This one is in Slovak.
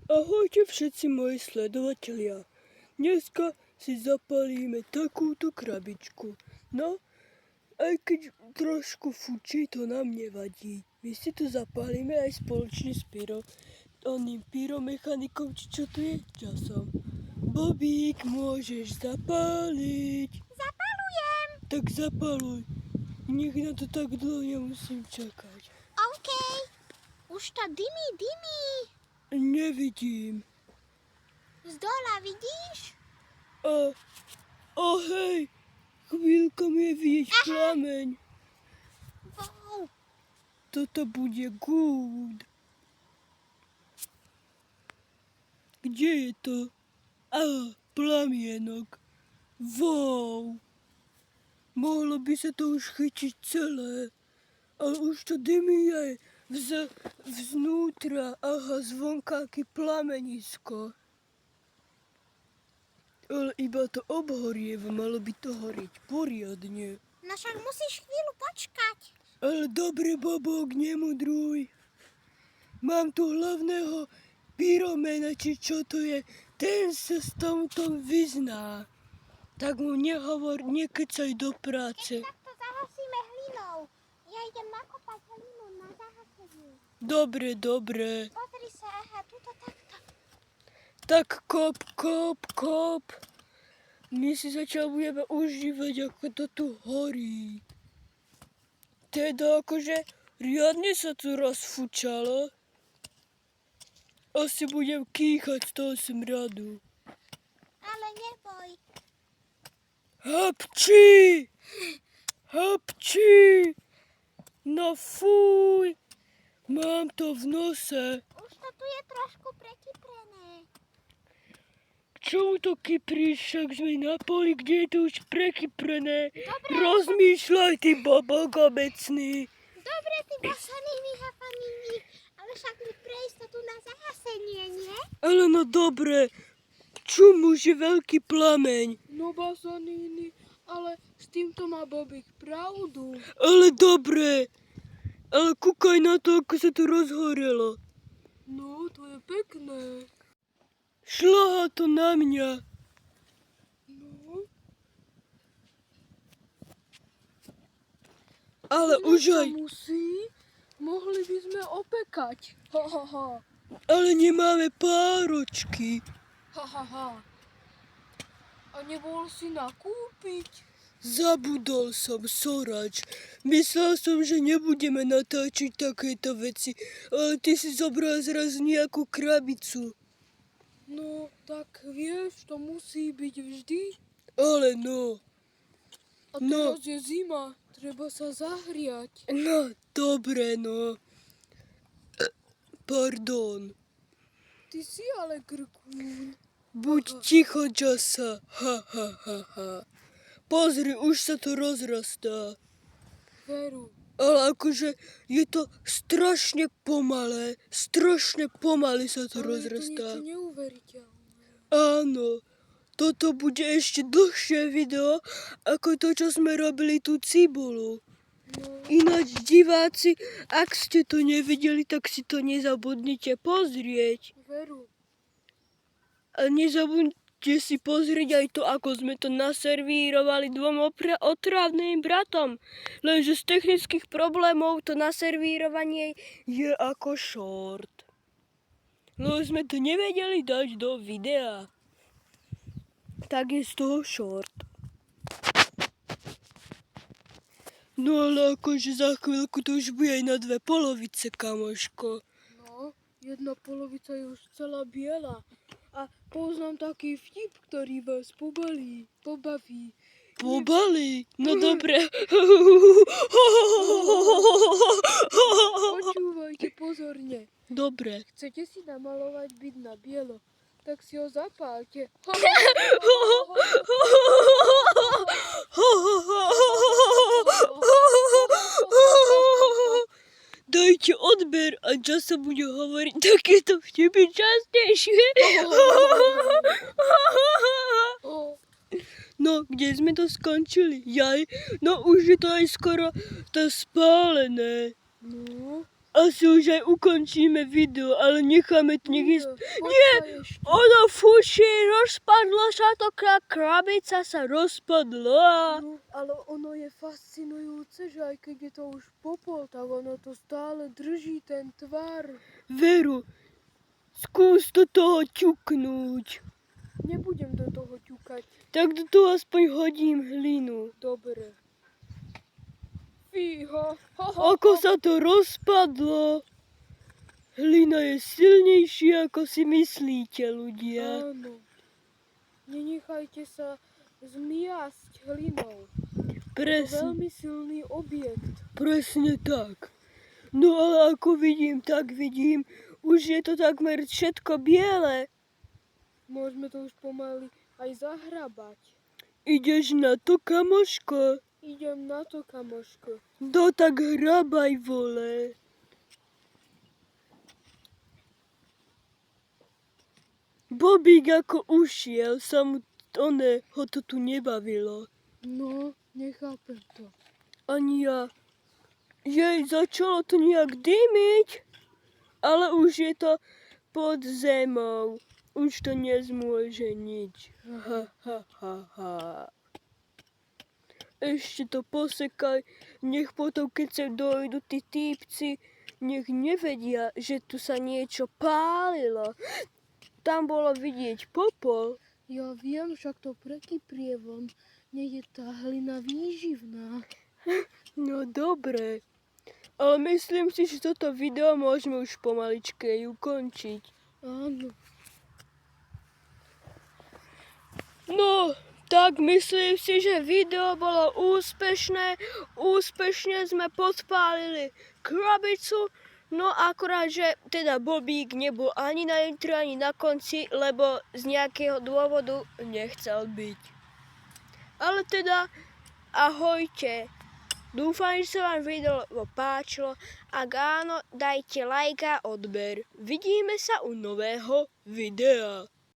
Ahojte všetci moji sledovatelia. Dneska si zapalíme takúto krabičku. No, aj keď trošku fučí, to nám nevadí. My si to zapálime aj spoločne s oným pyromechanikom, či čo to je, časom. Bobík, môžeš zapáliť. Zapalujem. Tak zapaluj. Nech na to tak dlho nemusím čakať. OK. Už to dymí. Nevidím. Zdola vidíš? Hej, chvíľkom je vidieť plameň. Wow. Toto bude good. Kde je to? Plamienok. Wow. Mohlo by sa to už chytiť celé. Ale už to dymí aj vznútra. Aha, zvonka aký plamenisko. Ale iba to obhorieva, malo by to horieť poriadne. No však musíš chvíľu počkať. Ale dobre, Bobok, nemudruj. Mám tu hlavného pyromena, či čo to je. Ten sa s tomto vyzná. Tak mu nehovor, nekecaj do práce. Tak to zahasíme hlinou. Ja idem nakopať hlinu na zahasenie. Dobre. Pozri sa, aha, tuto takto. Tak kop. My si začal budeme užívať, ako to tu horí. Teda akože riadne sa tu rozfučalo. Asi budem kýchať z toho smradu. Ale neboj. Hapči! No fuj! Mám to v nose. Už to tu je trošku prekyprené. K čomu to kypríš? Však sme na poli, kde je to už prekyprené. Dobre. Rozmýšľaj, ty Bobok obecný. Dobre, ty basanými hafanými. Ale však mi pre istotu na zahasenie, nie? Ale no dobre. Čum, už je veľký plameň. No basaniny, ale s týmto má Bobík pravdu. Ale dobre. Ale kúkaj na to, ako sa to rozhorelo. No, to je pekné. Šľahá to na mňa. No, Ale už sa aj... musí. Mohli by sme opekať. Ha. Ale nemáme páročky. Ha. A nebol si nakúpiť? Zabudol som, sorač. Myslel som, že nebudeme natáčiť takéto veci, ale ty si zobral zrazu nejakú krabicu. No, tak vieš, to musí byť vždy. Ale no, A No. teraz je zima, treba sa zahriať. no, dobre, no. Pardon. Ty si ale krkún. Buď ticho, Jasa. Ha. Pozri, už sa to rozrastá. Veru. Ale akože je to strašne pomalé. Strašne pomaly sa to Ale je to rozrastá. niečo neuveriteľné. Áno, toto bude ešte dlhšie video, ako to, čo sme robili tú cibulu. No, Ináč, diváci, ak ste to nevideli, tak si to nezabudnite pozrieť. veru. A nezabudnite si pozrieť aj to, ako sme to naservírovali dvom otrávnym bratom. Lenže z technických problémov to naservírovanie je ako short. No sme to nevedeli dať do videa. Tak je z toho short. No ale akože za chvíľku to už bude aj na dve polovice, kamoško. No, jedna polovica je už celá biela. A poznám taký vtip, ktorý vás pobaví. Pobali? No dobre. Počúvajte pozorne. Dobre. Chcete si namalovať byt na bielo, tak si ho zapálte. Dajte odber a Jasa bude hovoriť takéto vtipy častejšie. No, kde sme to skončili? No už je to aj skoro to spálené. No, A asi už aj ukončíme video, ale necháme to nech Nie, Ono fučí, rozpadlo sa to, krabica sa rozpadla. no, ale ono je fascinujúce, že aj keď je to už popol, tak ono to stále drží ten tvar. Veru, skús do toho ťuknúť. Nebudem do toho ťukať. Tak do toho aspoň hodím hlinu. Dobre. Fíha. Ako sa to rozpadlo. Hlina je silnejšia, ako si myslíte, ľudia. Áno. Nenechajte sa zmiasť hlinou. To Presne, veľmi silný objekt. presne tak. No ale ako vidím, už je to takmer všetko biele. Môžeme to už pomaly aj zahrabať. Ideš na to, kamoško? Idem na to, kamoško. No tak hrabaj, vole. Bobík ako ušiel, ho to tu nebavilo. No, nechápem to. Ani ja. Jej, začalo to nejak dymiť, ale už je to pod zemou. Už to nezmôže nič. Ha, ha, ha, ha. Ešte to posekaj, nech potom, keď sa dojdu tí týpci, nech nevedia, že tu sa niečo pálilo. Tam bolo vidieť popol. Ja viem, však to prekyprie von. Nie je tá hlina výživná. No dobre, ale myslím si, že toto video môžeme už pomaličke ukončiť. Áno. No, tak myslím si, že video bolo úspešné. Úspešne sme podpálili krabicu. No akorát, že teda Bobík nebol ani na intro, ani na konci, lebo z nejakého dôvodu nechcel byť. Ale teda, ahojte. Dúfam, že sa vám video páčilo. Ak áno, dajte like a odber. Vidíme sa u nového videa.